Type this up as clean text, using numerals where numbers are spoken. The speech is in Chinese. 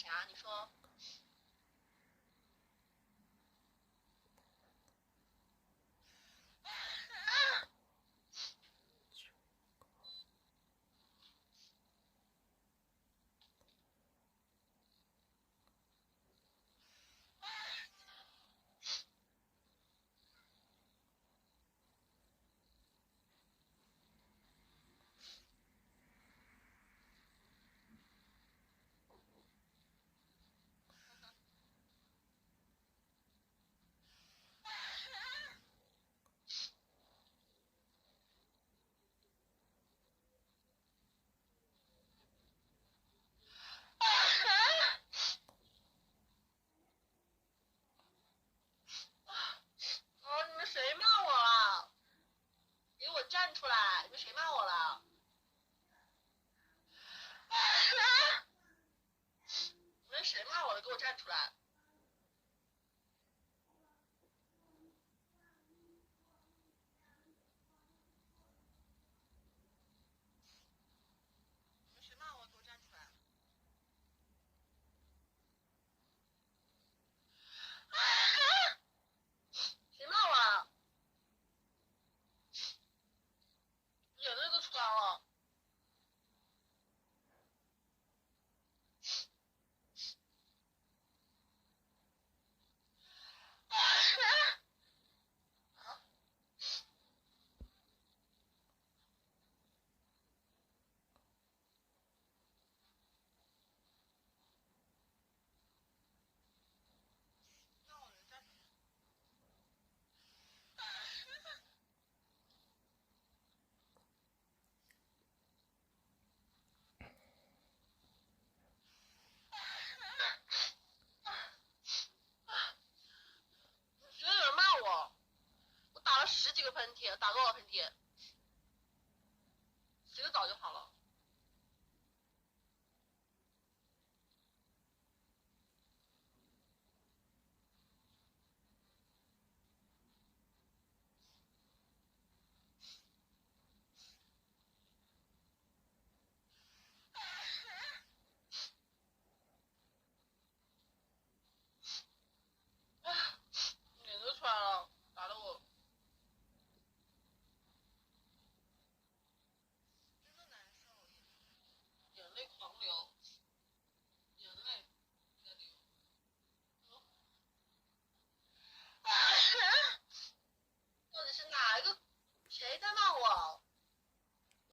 啊？你说。你们谁骂我了？给我站出来！你们谁骂我了？你们谁骂我了？给我站出来！你们谁骂我？给我站出来！谁骂我了？眼泪都出来了。让我人站出来。觉得有人骂我，我打了10几个喷嚏，打多少喷嚏？洗个澡就好了。脸都出来了，打得我真的难受，眼泪狂流，眼泪在流。到底是哪一个？谁在骂我？